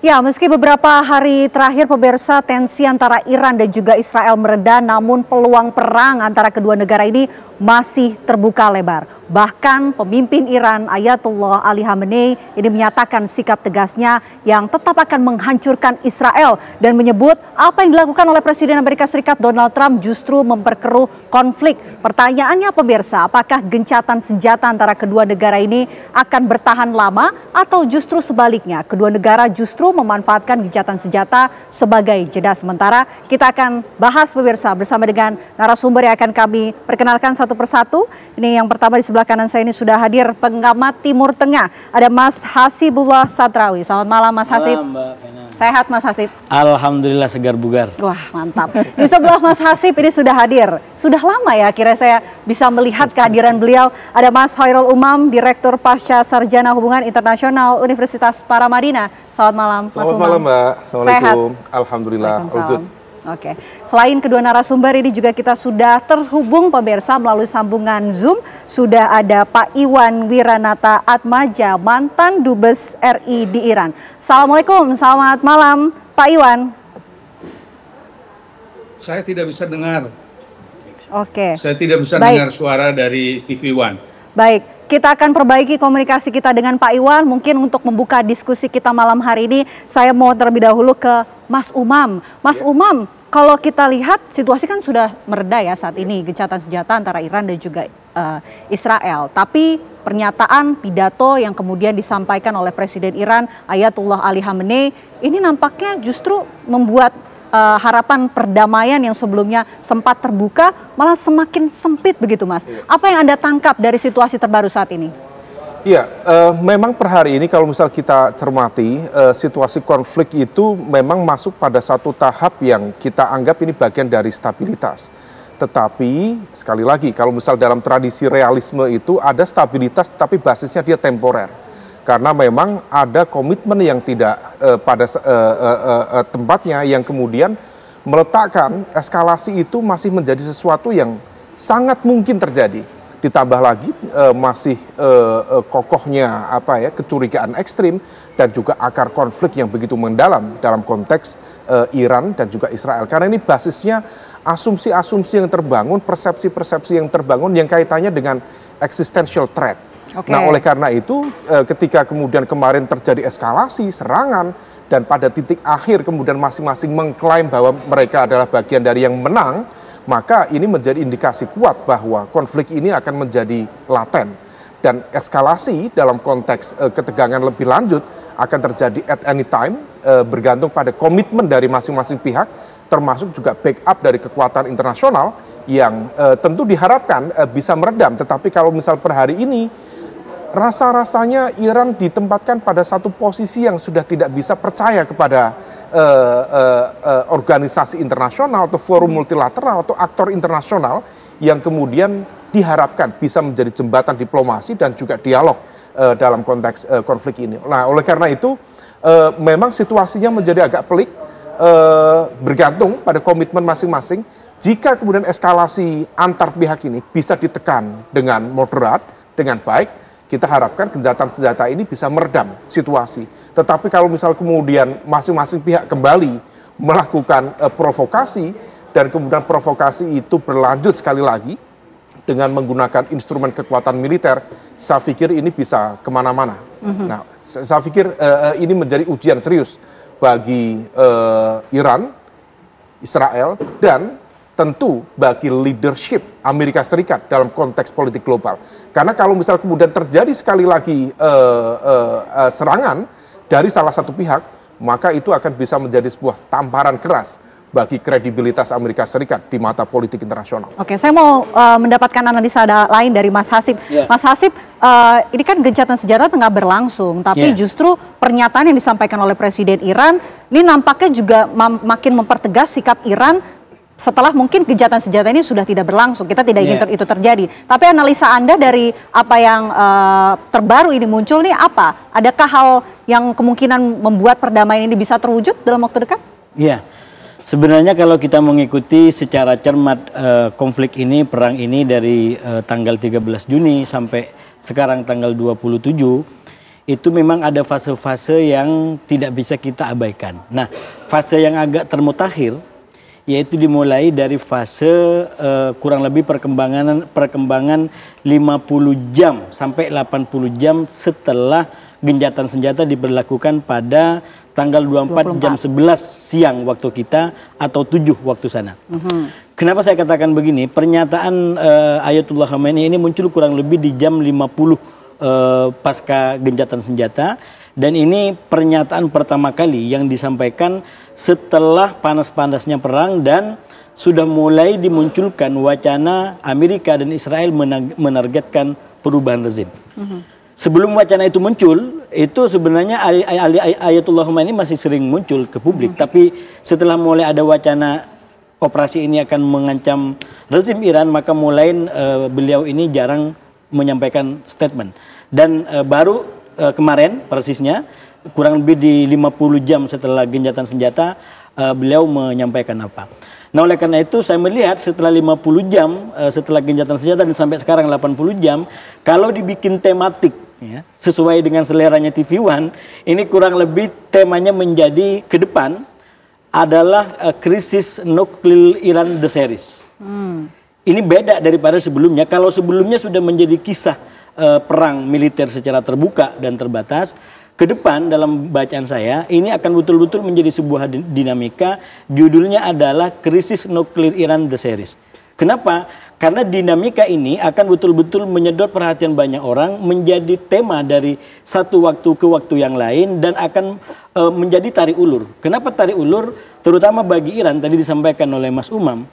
Ya, meski beberapa hari terakhir pemirsa tensi antara Iran dan juga Israel mereda, namun peluang perang antara kedua negara ini masih terbuka lebar. Bahkan pemimpin Iran Ayatollah Ali Khamenei ini menyatakan sikap tegasnya yang tetap akan menghancurkan Israel dan menyebut apa yang dilakukan oleh Presiden Amerika Serikat Donald Trump justru memperkeruh konflik. Pertanyaannya pemirsa, apakah gencatan senjata antara kedua negara ini akan bertahan lama atau justru sebaliknya kedua negara justru memanfaatkan gencatan senjata sebagai jeda sementara? Kita akan bahas pemirsa bersama dengan narasumber yang akan kami perkenalkan satu persatu. Ini yang pertama di sebelah kanan saya ini sudah hadir pengamat Timur Tengah. Ada Mas Hasibullah Satrawi. Selamat malam Mas Hasib. Malam Mbak Vena. Sehat Mas Hasib? Alhamdulillah segar bugar. Wah mantap. Di sebelah Mas Hasib ini sudah hadir. Sudah lama ya kira saya bisa melihat kehadiran beliau. Ada Mas Khairul Umam, Direktur Pasca Sarjana Hubungan Internasional Universitas Paramadina. Selamat malam Mas Umam. Selamat malam Mbak. Assalamualaikum. Sehat? Alhamdulillah. All good. Oke, selain kedua narasumber ini juga kita sudah terhubung pemirsa melalui sambungan Zoom. Sudah ada Pak Iwan Wiranata Atmaja, mantan Dubes RI di Iran. Assalamualaikum, selamat malam Pak Iwan. Saya tidak bisa dengar. Oke. Saya tidak bisa dengar suara dari TV One. Baik. Kita akan perbaiki komunikasi kita dengan Pak Iwan. Mungkin untuk membuka diskusi kita malam hari ini, saya mau terlebih dahulu ke Mas Umam. Mas Umam, kalau kita lihat situasi kan sudah mereda ya saat ini, gencatan senjata antara Iran dan juga Israel. Tapi pernyataan pidato yang kemudian disampaikan oleh Presiden Iran Ayatollah Ali Khamenei ini nampaknya justru membuat harapan perdamaian yang sebelumnya sempat terbuka malah semakin sempit begitu Mas. Apa yang Anda tangkap dari situasi terbaru saat ini? Iya, memang per hari ini kalau misal kita cermati situasi konflik itu memang masuk pada satu tahap yang kita anggap ini bagian dari stabilitas. Tetapi sekali lagi kalau misal dalam tradisi realisme itu ada stabilitas tapi basisnya dia temporer. Karena memang ada komitmen yang tidak pada tempatnya yang kemudian meletakkan eskalasi itu masih menjadi sesuatu yang sangat mungkin terjadi. Ditambah lagi masih kokohnya kecurigaan ekstrim dan juga akar konflik yang begitu mendalam dalam konteks Iran dan juga Israel. Karena ini basisnya asumsi-asumsi yang terbangun, persepsi-persepsi yang terbangun yang kaitannya dengan existential threat. Okay. Nah oleh karena itu ketika kemudian kemarin terjadi eskalasi, serangan, dan pada titik akhir kemudian masing-masing mengklaim bahwa mereka adalah bagian dari yang menang, maka ini menjadi indikasi kuat bahwa konflik ini akan menjadi laten. Dan eskalasi dalam konteks ketegangan lebih lanjut akan terjadi at any time, bergantung pada komitmen dari masing-masing pihak, termasuk juga backup dari kekuatan internasional yang tentu diharapkan bisa meredam. Tetapi kalau misal per hari ini, rasa-rasanya Iran ditempatkan pada satu posisi yang sudah tidak bisa percaya kepada organisasi internasional atau forum multilateral atau aktor internasional yang kemudian diharapkan bisa menjadi jembatan diplomasi dan juga dialog dalam konteks konflik ini. Nah, oleh karena itu memang situasinya menjadi agak pelik, bergantung pada komitmen masing-masing. Jika kemudian eskalasi antar pihak ini bisa ditekan dengan moderat, dengan baik, kita harapkan gencatan senjata ini bisa meredam situasi. Tetapi kalau misal kemudian masing-masing pihak kembali melakukan provokasi dan kemudian provokasi itu berlanjut sekali lagi dengan menggunakan instrumen kekuatan militer, saya pikir ini bisa kemana-mana. Nah, saya pikir ini menjadi ujian serius bagi Iran, Israel, dan tentu bagi leadership Amerika Serikat dalam konteks politik global. Karena kalau misal kemudian terjadi sekali lagi serangan dari salah satu pihak, maka itu akan bisa menjadi sebuah tamparan keras bagi kredibilitas Amerika Serikat di mata politik internasional. Oke, saya mau mendapatkan analisa lain dari Mas Hasib. Mas Hasib, ini kan gencatan senjata tengah berlangsung, tapi justru pernyataan yang disampaikan oleh Presiden Iran ini nampaknya juga makin mempertegas sikap Iran setelah mungkin gencatan senjata ini sudah tidak berlangsung. Kita tidak ingin itu terjadi. Tapi analisa Anda dari apa yang terbaru ini muncul nih apa? Adakah hal yang kemungkinan membuat perdamaian ini bisa terwujud dalam waktu dekat? Iya. Sebenarnya kalau kita mengikuti secara cermat konflik ini, perang ini dari tanggal 13 Juni sampai sekarang tanggal 27, itu memang ada fase-fase yang tidak bisa kita abaikan. Nah, fase yang agak termutakhir yaitu dimulai dari fase kurang lebih perkembangan 50 jam sampai 80 jam setelah gencatan senjata diberlakukan pada tanggal 24 jam 11 siang waktu kita atau 7 waktu sana. Kenapa saya katakan begini? Pernyataan Ayatullah Khamenei ini muncul kurang lebih di jam 50 pasca gencatan senjata, dan ini pernyataan pertama kali yang disampaikan setelah panas-panasnya perang dan sudah mulai dimunculkan wacana Amerika dan Israel menargetkan perubahan rezim. Sebelum wacana itu muncul, itu sebenarnya Ayatullah Khamenei masih sering muncul ke publik, tapi setelah mulai ada wacana operasi ini akan mengancam rezim Iran, maka mulai beliau ini jarang menyampaikan statement. Dan baru kemarin persisnya kurang lebih di 50 jam setelah gencatan senjata beliau menyampaikan apa. Nah, oleh karena itu saya melihat setelah 50 jam setelah gencatan senjata dan sampai sekarang 80 jam, kalau dibikin tematik ya, sesuai dengan seleranya TV One, ini kurang lebih temanya menjadi ke depan adalah krisis nuklir Iran the series. Ini beda daripada sebelumnya. Kalau sebelumnya sudah menjadi kisah perang militer secara terbuka dan terbatas, ke depan dalam bacaan saya ini akan betul-betul menjadi sebuah dinamika. Judulnya adalah krisis nuklir Iran the series. Kenapa? Karena dinamika ini akan betul-betul menyedot perhatian banyak orang, menjadi tema dari satu waktu ke waktu yang lain, dan akan menjadi tarik ulur. Kenapa tarik ulur? Terutama bagi Iran, tadi disampaikan oleh Mas Umam.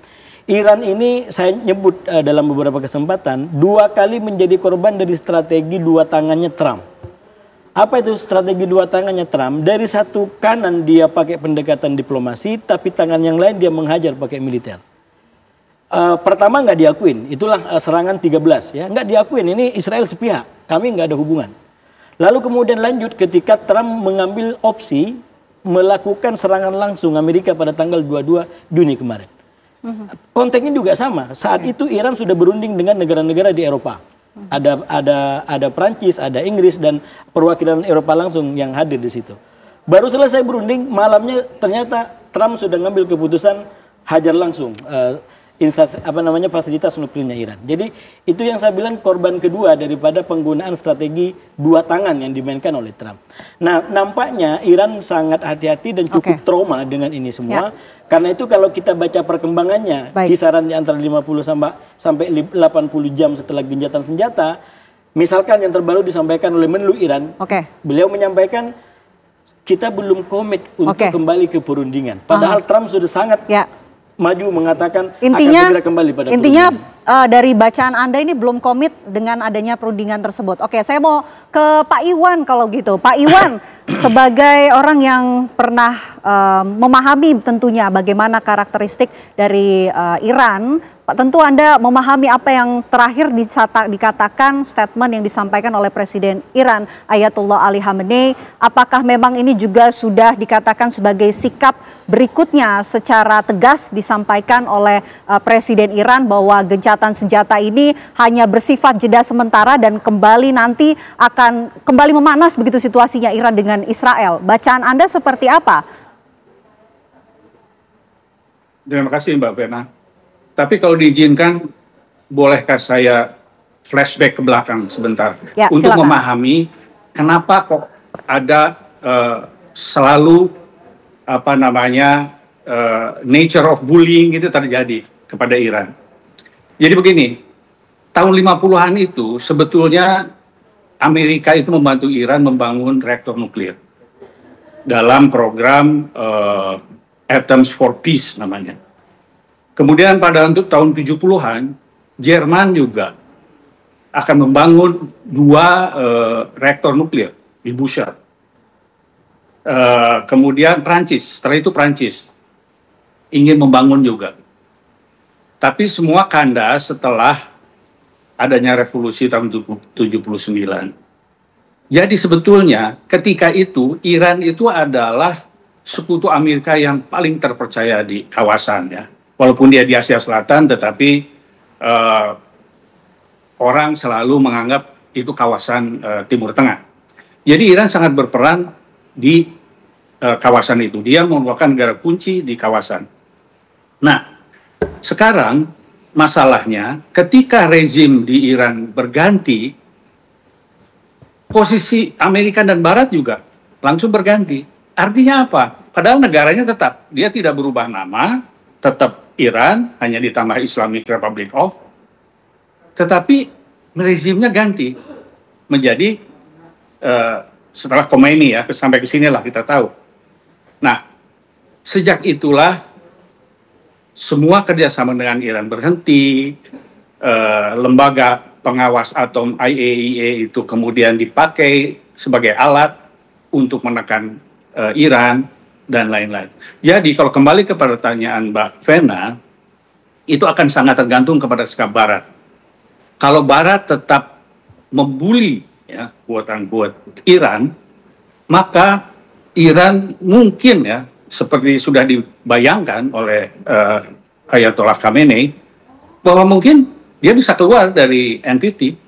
Iran ini saya nyebut dalam beberapa kesempatan 2 kali menjadi korban dari strategi 2 tangannya Trump. Apa itu strategi 2 tangannya Trump? Dari satu kanan dia pakai pendekatan diplomasi, tapi tangan yang lain dia menghajar pakai militer. Pertama nggak diakuin, itulah serangan 13 ya, nggak diakuin, ini Israel sepihak, kami nggak ada hubungan. Lalu kemudian lanjut ketika Trump mengambil opsi melakukan serangan langsung Amerika pada tanggal 22 Juni kemarin. Konteksnya juga sama. Saat itu Iran sudah berunding dengan negara-negara di Eropa. Ada Prancis, ada Inggris, dan perwakilan Eropa langsung yang hadir di situ. Baru selesai berunding, malamnya ternyata Trump sudah ngambil keputusan hajar langsung fasilitas nuklirnya Iran. Jadi itu yang saya bilang korban kedua daripada penggunaan strategi 2 tangan yang dimainkan oleh Trump. Nah, nampaknya Iran sangat hati-hati dan cukup trauma dengan ini semua. Karena itu kalau kita baca perkembangannya, kisaran di antara 50 sampai 80 jam setelah gencatan senjata, misalkan yang terbaru disampaikan oleh Menlu Iran, beliau menyampaikan kita belum komit untuk kembali ke perundingan. Padahal Trump sudah sangat maju mengatakan akan segera kembali pada intinya dari bacaan Anda ini belum komit dengan adanya perundingan tersebut. Oke, saya mau ke Pak Iwan kalau gitu. Pak Iwan, sebagai orang yang pernah memahami tentunya bagaimana karakteristik dari Iran, tentu Anda memahami apa yang terakhir dikatakan statement yang disampaikan oleh Presiden Iran Ayatullah Ali Khamenei. Apakah memang ini juga sudah dikatakan sebagai sikap berikutnya secara tegas disampaikan oleh Presiden Iran bahwa gencatan senjata ini hanya bersifat jeda sementara dan kembali nanti akan kembali memanas begitu situasinya Iran dengan Israel. Bacaan Anda seperti apa? Terima kasih Mbak Pena. Tapi kalau diizinkan, bolehkah saya flashback ke belakang sebentar untuk silakan memahami kenapa kok ada selalu nature of bullying itu terjadi kepada Iran. Jadi begini, tahun 50-an itu sebetulnya Amerika itu membantu Iran membangun reaktor nuklir dalam program Atoms for Peace namanya. Kemudian pada untuk tahun 70-an, Jerman juga akan membangun 2 reaktor nuklir di Bushehr. Kemudian Prancis, setelah itu Prancis ingin membangun juga. Tapi semua kandas setelah adanya revolusi tahun 79. Jadi sebetulnya ketika itu Iran itu adalah sekutu Amerika yang paling terpercaya di kawasan ya. Walaupun dia di Asia Selatan, tetapi orang selalu menganggap itu kawasan Timur Tengah. Jadi Iran sangat berperan di kawasan itu. Dia merupakan negara kunci di kawasan. Nah, sekarang masalahnya ketika rezim di Iran berganti, posisi Amerika dan Barat juga langsung berganti. Artinya apa? Padahal negaranya tetap, dia tidak berubah nama, tetap Iran, hanya ditambah Islamic Republic of, tetapi rezimnya ganti menjadi setelah Khomeini ya, sampai ke sinilah kita tahu. Nah, sejak itulah semua kerjasama dengan Iran berhenti, lembaga pengawas atom IAEA itu kemudian dipakai sebagai alat untuk menekan Iran dan lain-lain. Jadi kalau kembali kepada pertanyaan Mbak Vena, itu akan sangat tergantung kepada sikap Barat. Kalau Barat tetap membuli ya quote-unquote Iran, maka Iran mungkin ya seperti sudah dibayangkan oleh Ayatollah Khamenei bahwa mungkin dia bisa keluar dari NPT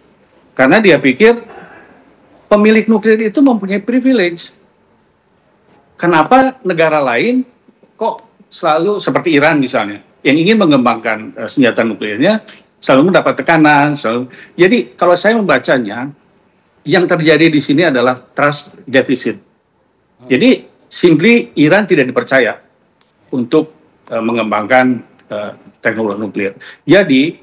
karena dia pikir pemilik nuklir itu mempunyai privilege. Kenapa negara lain kok selalu seperti Iran misalnya yang ingin mengembangkan senjata nuklirnya selalu mendapat tekanan. Jadi kalau saya membacanya, yang terjadi di sini adalah trust deficit. Jadi simply Iran tidak dipercaya untuk mengembangkan teknologi nuklir. Jadi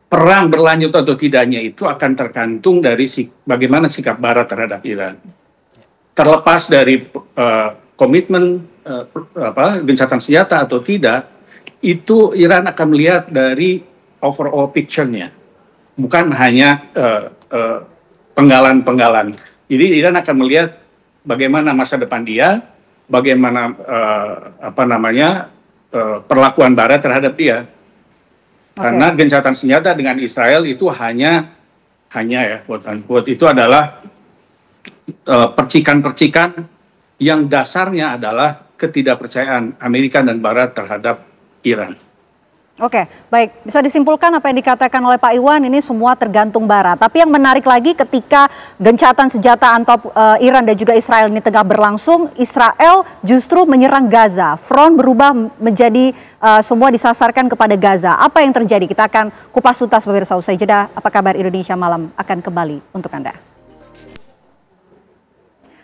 perang berlanjut atau tidaknya itu akan tergantung dari bagaimana sikap Barat terhadap Iran. Terlepas dari komitmen gencatan senjata atau tidak, itu Iran akan melihat dari overall picture-nya, bukan hanya penggalan-penggalan. Jadi Iran akan melihat bagaimana masa depan dia, bagaimana perlakuan Barat terhadap dia. Karena gencatan senjata dengan Israel itu hanya ya quote-unquote itu adalah percikan-percikan yang dasarnya adalah ketidakpercayaan Amerika dan Barat terhadap Iran. Oke, baik. Bisa disimpulkan apa yang dikatakan oleh Pak Iwan, ini semua tergantung Barat. Tapi yang menarik lagi ketika gencatan senjata antara Iran dan juga Israel ini tengah berlangsung, Israel justru menyerang Gaza. Front berubah menjadi semua disasarkan kepada Gaza. Apa yang terjadi? Kita akan kupas tuntas pemirsa usai jeda. Apa kabar Indonesia Malam akan kembali untuk Anda.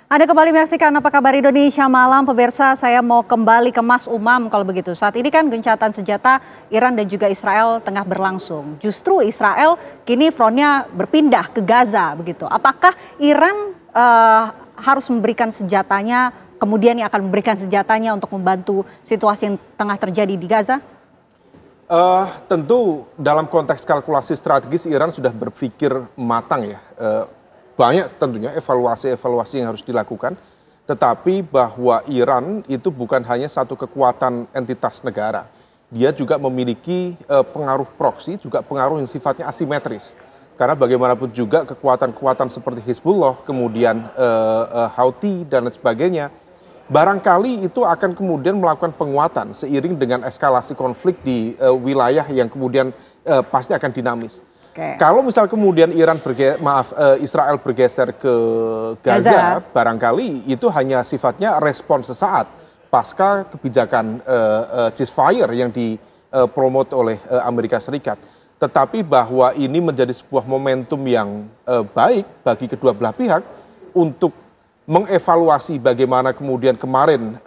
Anda kembali menyaksikan Apa Kabar Indonesia Malam, pemirsa. Saya mau kembali ke Mas Umam kalau begitu. Saat ini kan gencatan senjata Iran dan juga Israel tengah berlangsung. Justru Israel kini frontnya berpindah ke Gaza begitu. Apakah Iran harus memberikan senjatanya, kemudian yang akan memberikan senjatanya untuk membantu situasi yang tengah terjadi di Gaza? Tentu dalam konteks kalkulasi strategis Iran sudah berpikir matang ya. Banyak tentunya evaluasi yang harus dilakukan, tetapi bahwa Iran itu bukan hanya satu kekuatan entitas negara. Dia juga memiliki pengaruh proksi, juga pengaruh yang sifatnya asimetris. Karena bagaimanapun juga kekuatan-kekuatan seperti Hizbullah, kemudian Houthi dan lain sebagainya, barangkali itu akan kemudian melakukan penguatan seiring dengan eskalasi konflik di wilayah yang kemudian pasti akan dinamis. Kalau misal kemudian Israel bergeser ke Gaza, barangkali itu hanya sifatnya respon sesaat pasca kebijakan ceasefire yang dipromot oleh Amerika Serikat. Tetapi bahwa ini menjadi sebuah momentum yang baik bagi kedua belah pihak untuk mengevaluasi bagaimana kemudian kemarin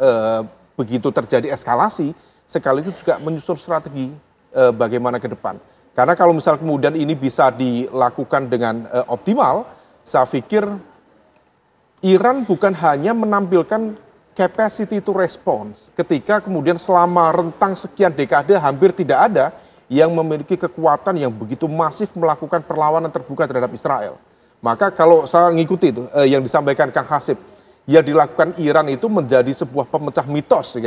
begitu terjadi eskalasi, sekaligus juga menyusun strategi bagaimana ke depan. Karena kalau misal kemudian ini bisa dilakukan dengan optimal, saya pikir Iran bukan hanya menampilkan capacity to response ketika kemudian selama rentang sekian dekade hampir tidak ada yang memiliki kekuatan yang begitu masif melakukan perlawanan terbuka terhadap Israel. Maka kalau saya ngikuti itu yang disampaikan Kang Hasib, yang dilakukan Iran itu menjadi sebuah pemecah mitos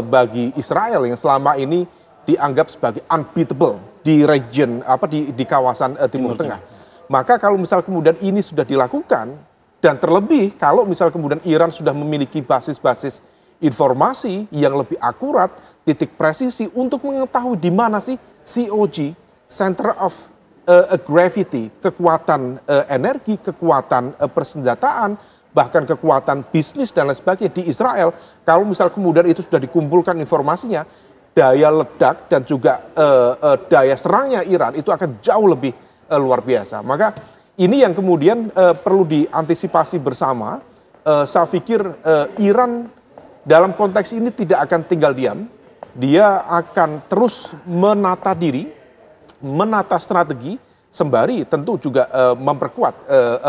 bagi Israel yang selama ini dianggap sebagai unbeatable di region di kawasan Timur Tengah. Maka kalau misal kemudian ini sudah dilakukan, dan terlebih kalau misal kemudian Iran sudah memiliki basis-basis informasi yang lebih akurat, titik presisi untuk mengetahui di mana sih COG, Center of gravity, kekuatan energi, kekuatan persenjataan, bahkan kekuatan bisnis dan lain sebagainya di Israel. Kalau misal kemudian itu sudah dikumpulkan informasinya, daya ledak dan juga daya serangnya Iran itu akan jauh lebih luar biasa. Maka ini yang kemudian perlu diantisipasi bersama. Saya pikir Iran dalam konteks ini tidak akan tinggal diam. Dia akan terus menata diri, menata strategi, sembari tentu juga memperkuat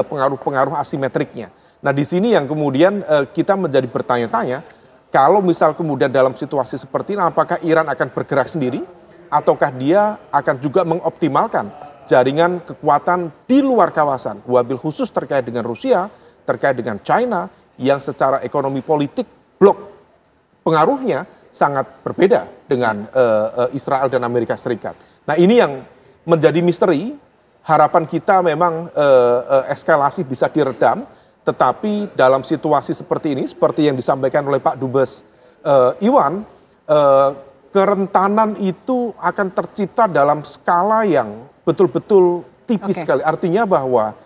pengaruh-pengaruh asimetriknya. Nah di sini yang kemudian kita menjadi bertanya-tanya, kalau misal kemudian dalam situasi seperti ini, apakah Iran akan bergerak sendiri, ataukah dia akan juga mengoptimalkan jaringan kekuatan di luar kawasan, wabil khusus terkait dengan Rusia, terkait dengan China, yang secara ekonomi politik blok pengaruhnya sangat berbeda dengan Israel dan Amerika Serikat. Nah ini yang menjadi misteri. Harapan kita memang eskalasi bisa diredam, tetapi dalam situasi seperti ini, seperti yang disampaikan oleh Pak Dubes Iwan, kerentanan itu akan tercipta dalam skala yang betul-betul tipis sekali. Artinya bahwa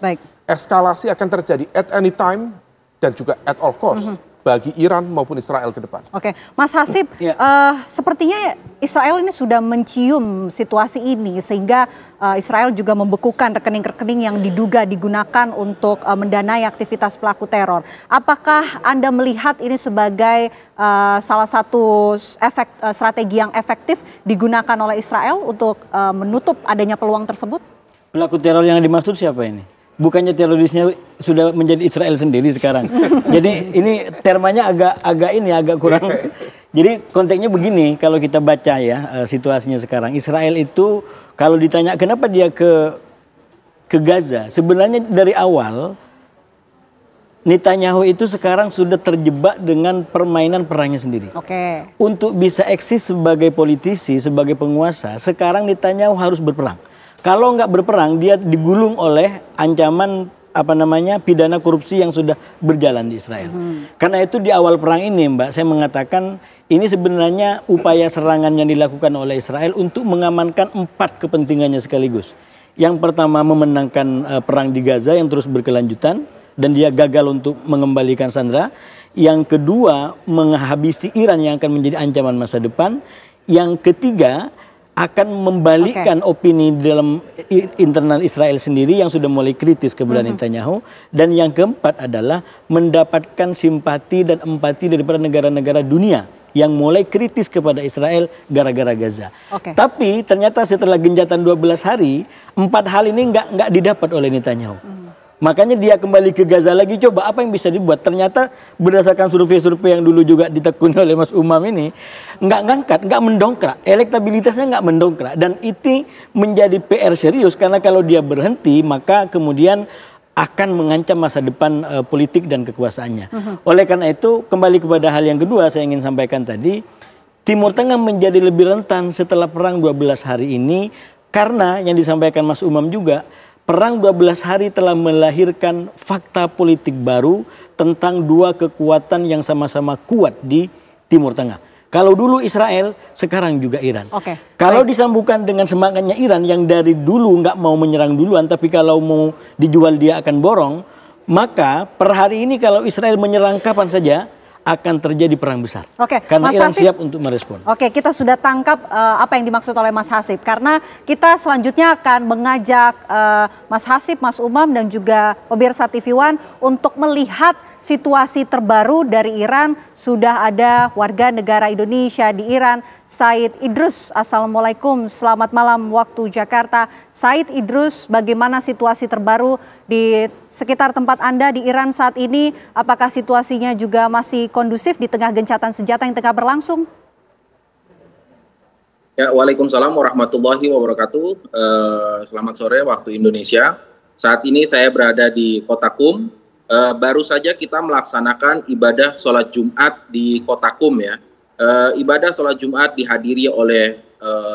eskalasi akan terjadi at any time dan juga at all cost. Bagi Iran maupun Israel ke depan. Oke, Mas Hasib, sepertinya Israel ini sudah mencium situasi ini sehingga Israel juga membekukan rekening-rekening yang diduga digunakan untuk mendanai aktivitas pelaku teror. Apakah Anda melihat ini sebagai salah satu strategi yang efektif digunakan oleh Israel untuk menutup adanya peluang tersebut? Pelaku teror yang dimaksud siapa ini? Bukannya terorisnya sudah menjadi Israel sendiri sekarang. Jadi ini termanya agak kurang. Jadi konteksnya begini, kalau kita baca ya situasinya sekarang. Israel itu kalau ditanya kenapa dia ke Gaza, sebenarnya dari awal Netanyahu itu sekarang sudah terjebak dengan permainan perangnya sendiri. Untuk bisa eksis sebagai politisi, sebagai penguasa, sekarang Netanyahu harus berperang. Kalau nggak berperang, dia digulung oleh ancaman pidana korupsi yang sudah berjalan di Israel. Karena itu di awal perang ini, Mbak, saya mengatakan ini sebenarnya upaya serangan yang dilakukan oleh Israel untuk mengamankan 4 kepentingannya sekaligus. Yang pertama memenangkan perang di Gaza yang terus berkelanjutan dan dia gagal untuk mengembalikan sandera. Yang kedua menghabisi Iran yang akan menjadi ancaman masa depan. Yang ketiga akan membalikkan opini dalam internal Israel sendiri yang sudah mulai kritis kepada Netanyahu. Dan yang keempat adalah mendapatkan simpati dan empati daripada negara-negara dunia yang mulai kritis kepada Israel gara-gara Gaza. Tapi ternyata setelah genjatan 12 hari, 4 hal ini nggak didapat oleh Netanyahu. Makanya dia kembali ke Gaza lagi, coba apa yang bisa dibuat. Ternyata berdasarkan survei-survei yang dulu juga ditekuni oleh Mas Umam ini, nggak ngangkat, nggak mendongkrak, elektabilitasnya nggak mendongkrak. Dan itu menjadi PR serius, karena kalau dia berhenti, maka kemudian akan mengancam masa depan politik dan kekuasaannya. Oleh karena itu, kembali kepada hal yang kedua saya ingin sampaikan tadi, Timur Tengah menjadi lebih rentan setelah perang 12 hari ini, karena yang disampaikan Mas Umam juga, perang 12 hari telah melahirkan fakta politik baru tentang 2 kekuatan yang sama-sama kuat di Timur Tengah. Kalau dulu Israel, sekarang juga Iran. Kalau disambungkan dengan semangatnya Iran yang dari dulu nggak mau menyerang duluan, tapi kalau mau dijual dia akan borong, maka per hari ini kalau Israel menyerang kapan saja, akan terjadi perang besar. Karena Mas Iran Hasib, siap untuk merespon. Kita sudah tangkap apa yang dimaksud oleh Mas Hasib. Karena kita selanjutnya akan mengajak Mas Hasib, Mas Umam, dan juga pemirsa TV One untuk melihat situasi terbaru dari Iran. Sudah ada warga negara Indonesia di Iran, Said Idrus. Assalamualaikum, selamat malam waktu Jakarta. Said Idrus, bagaimana situasi terbaru di sekitar tempat Anda di Iran saat ini? Apakah situasinya juga masih kondusif di tengah gencatan senjata yang tengah berlangsung? Ya, Waalaikumsalam warahmatullahi wabarakatuh. Selamat sore waktu Indonesia. Saat ini saya berada di Kota Qum. Baru saja kita melaksanakan ibadah sholat Jumat di Kota Qum ya. Ibadah sholat Jumat dihadiri oleh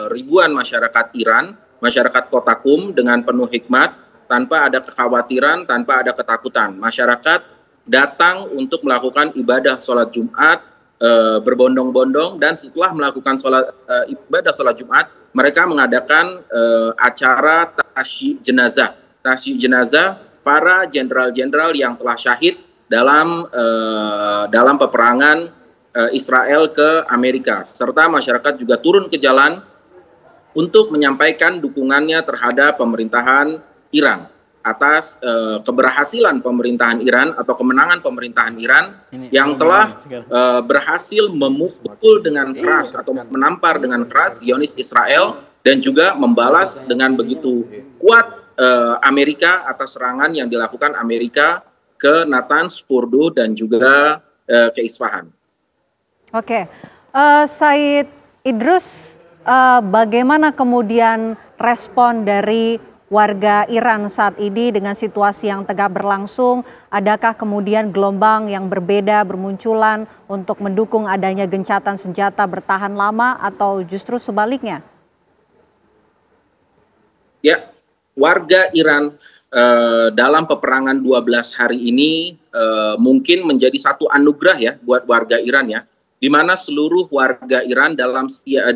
ribuan masyarakat Iran, masyarakat Kota Qum dengan penuh hikmat, tanpa ada kekhawatiran, tanpa ada ketakutan. Masyarakat datang untuk melakukan ibadah sholat Jumat berbondong-bondong, dan setelah melakukan ibadah sholat Jumat, mereka mengadakan acara tasyik jenazah para jenderal-jenderal yang telah syahid dalam peperangan Israel ke Amerika, serta masyarakat juga turun ke jalan untuk menyampaikan dukungannya terhadap pemerintahan Iran atas keberhasilan pemerintahan Iran atau kemenangan pemerintahan Iran yang telah berhasil memukul dengan keras atau menampar dengan keras Zionis Israel dan juga membalas dengan begitu kuat Amerika atas serangan yang dilakukan Amerika ke Natanz, Fordo dan juga ke Isfahan. Oke, Said Idrus, bagaimana kemudian respon dari warga Iran saat ini dengan situasi yang tengah berlangsung? Adakah kemudian gelombang yang berbeda bermunculan untuk mendukung adanya gencatan senjata bertahan lama atau justru sebaliknya? Ya, warga Iran dalam peperangan 12 hari ini mungkin menjadi satu anugerah ya buat warga Iran ya, di mana seluruh warga Iran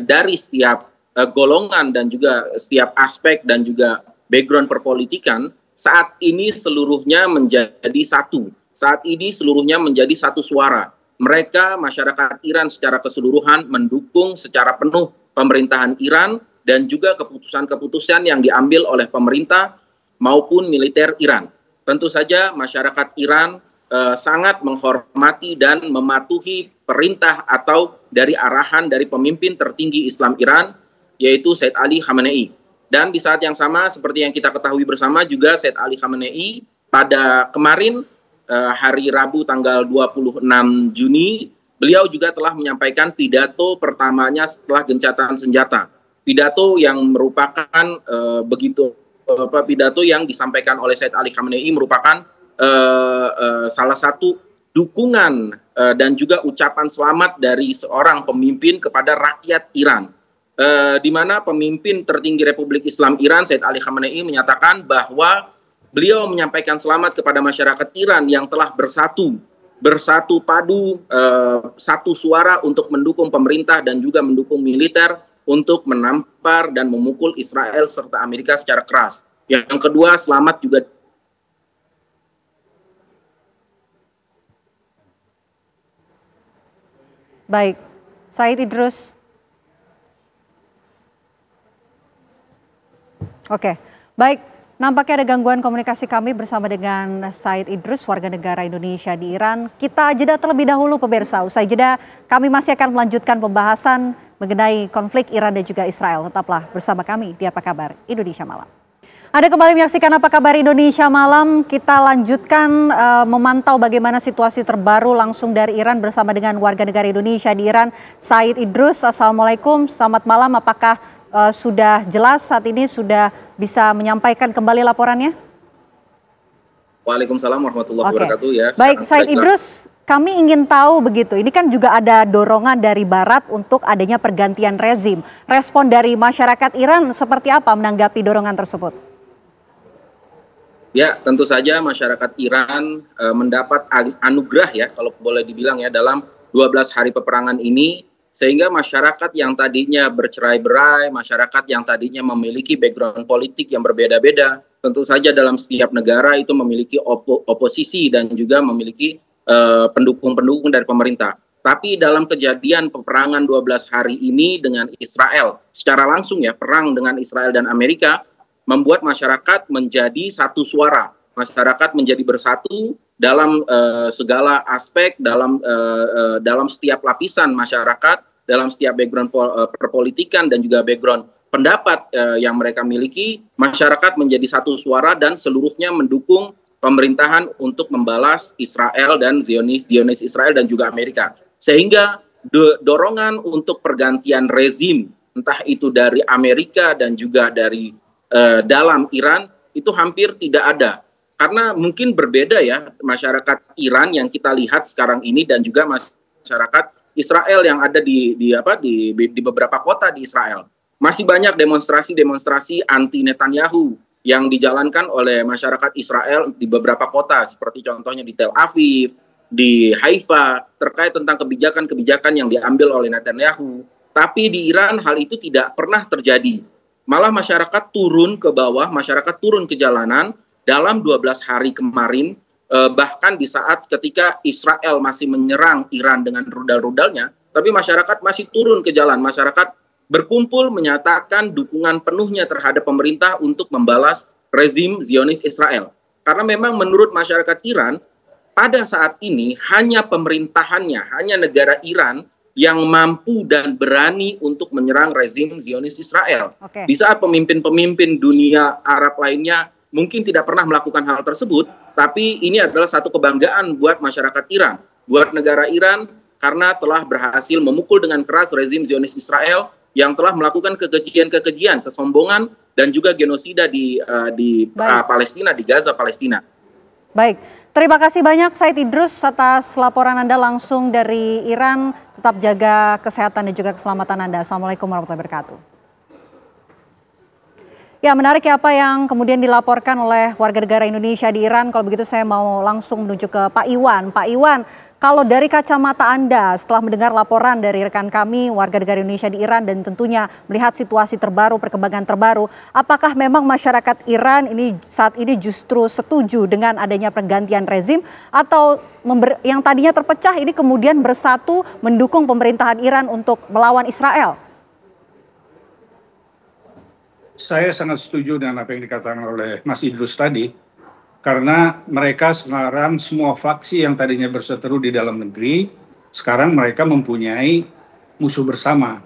dari setiap golongan dan juga setiap aspek dan juga background perpolitikan saat ini seluruhnya menjadi satu. Saat ini seluruhnya menjadi satu suara. Mereka, masyarakat Iran secara keseluruhan mendukung secara penuh pemerintahan Iran dan juga keputusan-keputusan yang diambil oleh pemerintah maupun militer Iran. Tentu saja masyarakat Iran sangat menghormati dan mematuhi perintah atau dari arahan dari pemimpin tertinggi Islam Iran, yaitu Said Ali Khamenei. Dan di saat yang sama, seperti yang kita ketahui bersama juga, Said Ali Khamenei pada kemarin, hari Rabu tanggal 26 Juni, beliau juga telah menyampaikan pidato pertamanya setelah gencatan senjata. Pidato yang merupakan pidato yang disampaikan oleh Said Ali Khamenei merupakan salah satu dukungan dan juga ucapan selamat dari seorang pemimpin kepada rakyat Iran. Di mana pemimpin tertinggi Republik Islam Iran, Said Ali Khamenei, menyatakan bahwa beliau menyampaikan selamat kepada masyarakat Iran yang telah bersatu padu, satu suara untuk mendukung pemerintah dan juga mendukung militer untuk menampar dan memukul Israel serta Amerika secara keras. Yang kedua, selamat juga. Baik, Said Idrus. Oke, baik. Nampaknya ada gangguan komunikasi kami bersama dengan Said Idrus, warga negara Indonesia di Iran. Kita jeda terlebih dahulu pemirsa. Usai jeda, kami masih akan melanjutkan pembahasan mengenai konflik Iran dan juga Israel. Tetaplah bersama kami di Apa Kabar Indonesia Malam. Anda kembali menyaksikan Apa Kabar Indonesia Malam. Kita lanjutkan memantau bagaimana situasi terbaru langsung dari Iran bersama dengan warga negara Indonesia di Iran. Said Idrus, Assalamualaikum, selamat malam. Apakah sudah jelas saat ini, sudah bisa menyampaikan kembali laporannya? Waalaikumsalam warahmatullahi wabarakatuh. Ya, baik, Said Idrus, kami ingin tahu begitu. Ini kan juga ada dorongan dari Barat untuk adanya pergantian rezim. Respon dari masyarakat Iran seperti apa menanggapi dorongan tersebut? Ya, tentu saja masyarakat Iran mendapat anugerah ya, kalau boleh dibilang ya, dalam 12 hari peperangan ini, sehingga masyarakat yang tadinya bercerai-berai, masyarakat yang tadinya memiliki background politik yang berbeda-beda, tentu saja dalam setiap negara itu memiliki oposisi dan juga memiliki pendukung-pendukung dari pemerintah. Tapi dalam kejadian peperangan 12 hari ini dengan Israel, secara langsung ya, perang dengan Israel dan Amerika, membuat masyarakat menjadi satu suara. Masyarakat menjadi bersatu dalam segala aspek, dalam setiap lapisan masyarakat, dalam setiap background perpolitikan dan juga background pendapat yang mereka miliki. Masyarakat menjadi satu suara dan seluruhnya mendukung pemerintahan untuk membalas Israel dan Zionis Israel dan juga Amerika. Sehingga dorongan untuk pergantian rezim, entah itu dari Amerika dan juga dari dalam Iran, itu hampir tidak ada. Karena mungkin berbeda ya masyarakat Iran yang kita lihat sekarang ini dan juga masyarakat Israel yang ada di beberapa kota di Israel. Masih banyak demonstrasi anti Netanyahu yang dijalankan oleh masyarakat Israel di beberapa kota, seperti contohnya di Tel Aviv, di Haifa, terkait tentang kebijakan-kebijakan yang diambil oleh Netanyahu. Tapi di Iran hal itu tidak pernah terjadi. Malah masyarakat turun ke bawah, masyarakat turun ke jalanan dalam 12 hari kemarin, bahkan di saat ketika Israel masih menyerang Iran dengan rudal-rudalnya, tapi masyarakat masih turun ke jalan, masyarakat berkumpul menyatakan dukungan penuhnya terhadap pemerintah untuk membalas rezim Zionis Israel. Karena memang menurut masyarakat Iran, pada saat ini hanya pemerintahannya, hanya negara Iran yang mampu dan berani untuk menyerang rezim Zionis Israel. Di saat pemimpin-pemimpin dunia Arab lainnya mungkin tidak pernah melakukan hal tersebut, tapi ini adalah satu kebanggaan buat masyarakat Iran, buat negara Iran, karena telah berhasil memukul dengan keras rezim Zionis Israel yang telah melakukan kekejian-kekejian, kesombongan, dan juga genosida di Palestina, di Gaza, Palestina. Baik, terima kasih banyak Said Idrus atas laporan Anda langsung dari Iran. Tetap jaga kesehatan dan juga keselamatan Anda. Assalamualaikum warahmatullahi wabarakatuh. Ya, menarik ya apa yang kemudian dilaporkan oleh warga negara Indonesia di Iran. Kalau begitu saya mau langsung menuju ke Pak Iwan. Pak Iwan, kalau dari kacamata Anda setelah mendengar laporan dari rekan kami warga negara Indonesia di Iran dan tentunya melihat situasi terbaru, perkembangan terbaru, apakah memang masyarakat Iran ini saat ini justru setuju dengan adanya pergantian rezim atau yang tadinya terpecah ini kemudian bersatu mendukung pemerintahan Iran untuk melawan Israel? Saya sangat setuju dengan apa yang dikatakan oleh Mas Idrus tadi, karena mereka sekarang semua faksi yang tadinya berseteru di dalam negeri, sekarang mereka mempunyai musuh bersama.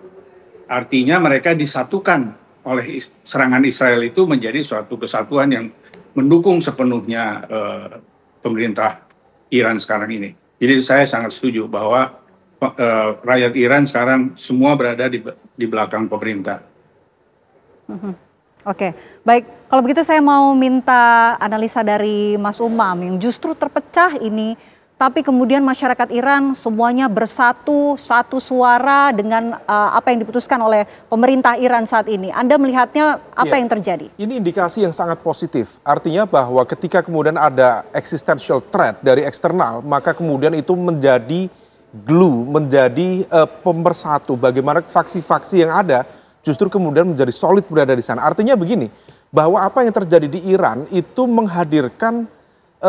Artinya mereka disatukan oleh serangan Israel itu menjadi suatu kesatuan yang mendukung sepenuhnya pemerintah Iran sekarang ini. Jadi saya sangat setuju bahwa rakyat Iran sekarang semua berada di belakang pemerintah. Oke, baik. Kalau begitu saya mau minta analisa dari Mas Umam yang justru terpecah ini, tapi kemudian masyarakat Iran semuanya bersatu, satu suara dengan apa yang diputuskan oleh pemerintah Iran saat ini. Anda melihatnya apa yang terjadi? Ini indikasi yang sangat positif. Artinya bahwa ketika kemudian ada existential threat dari eksternal, maka kemudian itu menjadi glue, menjadi pemersatu bagaimana faksi-faksi yang ada justru kemudian menjadi solid berada di sana. Artinya begini, bahwa apa yang terjadi di Iran itu menghadirkan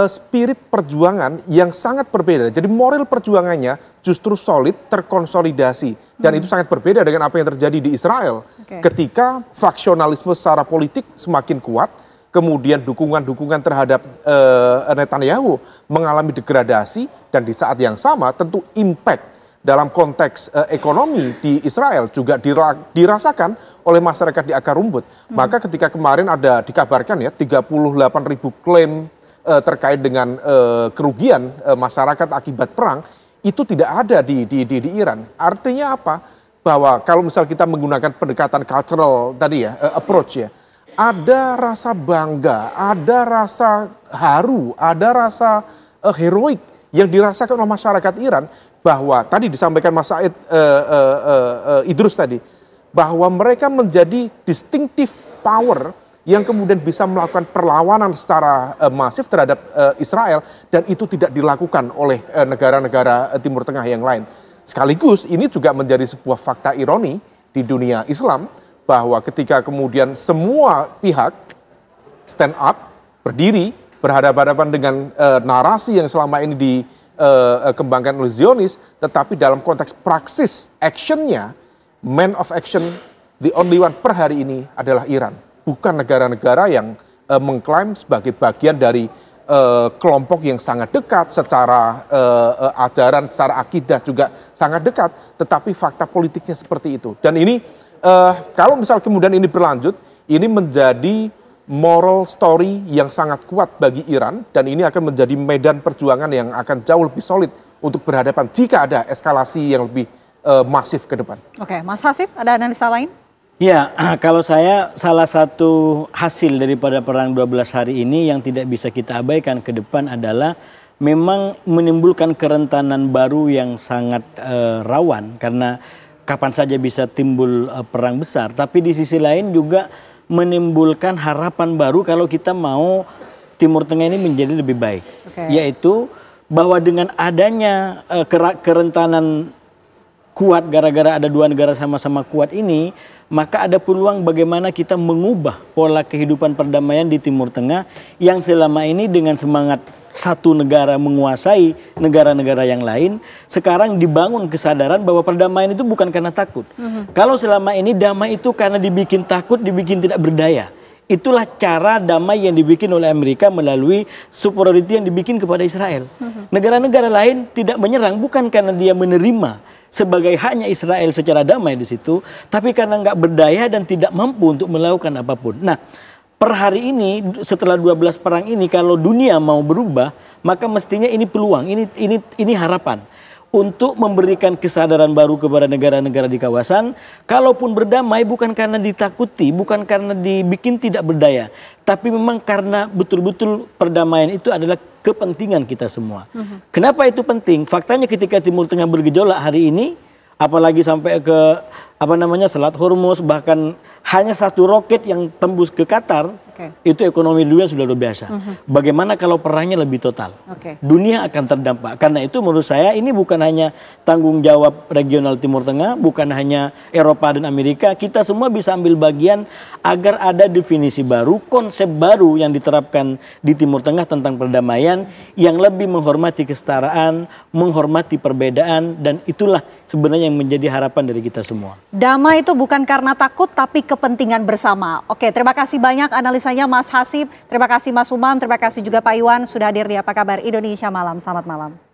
spirit perjuangan yang sangat berbeda. Jadi moral perjuangannya justru solid, terkonsolidasi. Dan itu sangat berbeda dengan apa yang terjadi di Israel. Ketika faksionalisme secara politik semakin kuat, kemudian dukungan-dukungan terhadap Netanyahu mengalami degradasi, dan di saat yang sama tentu impact dalam konteks ekonomi di Israel juga dirasakan oleh masyarakat di akar rumput. Maka ketika kemarin ada dikabarkan ya 38.000 klaim terkait dengan kerugian masyarakat akibat perang, itu tidak ada di Iran. Artinya apa? Bahwa kalau misal kita menggunakan pendekatan cultural tadi ya, approach ya, ada rasa bangga, ada rasa haru, ada rasa heroik yang dirasakan oleh masyarakat Iran, bahwa tadi disampaikan Mas Said Idrus tadi, bahwa mereka menjadi distinctive power yang kemudian bisa melakukan perlawanan secara masif terhadap Israel, dan itu tidak dilakukan oleh negara-negara Timur Tengah yang lain. Sekaligus ini juga menjadi sebuah fakta ironi di dunia Islam, bahwa ketika kemudian semua pihak stand up, berdiri, berhadapan-hadapan dengan narasi yang selama ini dikembangkan oleh Zionis, tetapi dalam konteks praksis actionnya, man of action, the only one per hari ini adalah Iran, bukan negara-negara yang mengklaim sebagai bagian dari kelompok yang sangat dekat secara ajaran, secara akidah juga sangat dekat, tetapi fakta politiknya seperti itu. Dan ini kalau misal kemudian ini berlanjut, ini menjadi moral story yang sangat kuat bagi Iran, dan ini akan menjadi medan perjuangan yang akan jauh lebih solid untuk berhadapan jika ada eskalasi yang lebih masif ke depan. Oke, Mas Hasib, ada analisa lain? Ya, kalau saya salah satu hasil daripada perang 12 hari ini yang tidak bisa kita abaikan ke depan adalah memang menimbulkan kerentanan baru yang sangat rawan, karena kapan saja bisa timbul perang besar. Tapi di sisi lain juga menimbulkan harapan baru kalau kita mau Timur Tengah ini menjadi lebih baik. Yaitu bahwa dengan adanya kerentanan kuat gara-gara ada dua negara sama-sama kuat ini, maka ada peluang bagaimana kita mengubah pola kehidupan perdamaian di Timur Tengah yang selama ini dengan semangat satu negara menguasai negara-negara yang lain, sekarang dibangun kesadaran bahwa perdamaian itu bukan karena takut. Kalau selama ini damai itu karena dibikin takut, dibikin tidak berdaya. Itulah cara damai yang dibikin oleh Amerika melalui superiority yang dibikin kepada Israel. Negara-negara lain tidak menyerang bukan karena dia menerima sebagai haknya Israel secara damai di situ, tapi karena nggak berdaya dan tidak mampu untuk melakukan apapun. Nah, per hari ini setelah 12 perang ini, kalau dunia mau berubah, maka mestinya ini peluang, ini harapan untuk memberikan kesadaran baru kepada negara-negara di kawasan. Kalaupun berdamai bukan karena ditakuti, bukan karena dibikin tidak berdaya, tapi memang karena betul-betul perdamaian itu adalah kepentingan kita semua. Kenapa itu penting? Faktanya ketika Timur Tengah bergejolak hari ini, apalagi sampai ke Selat Hormuz, bahkan hanya satu roket yang tembus ke Qatar, itu ekonomi dunia sudah luar biasa. Bagaimana kalau perangnya lebih total? Dunia akan terdampak. Karena itu menurut saya ini bukan hanya tanggung jawab regional Timur Tengah, bukan hanya Eropa dan Amerika, kita semua bisa ambil bagian agar ada definisi baru, konsep baru yang diterapkan di Timur Tengah tentang perdamaian yang lebih menghormati kesetaraan, menghormati perbedaan, dan itulah sebenarnya yang menjadi harapan dari kita semua. Damai itu bukan karena takut, tapi kepentingan bersama. Oke, terima kasih banyak analisanya Mas Hasib, terima kasih Mas Umam, terima kasih juga Pak Iwan sudah hadir di Apa Kabar Indonesia Malam. Selamat malam.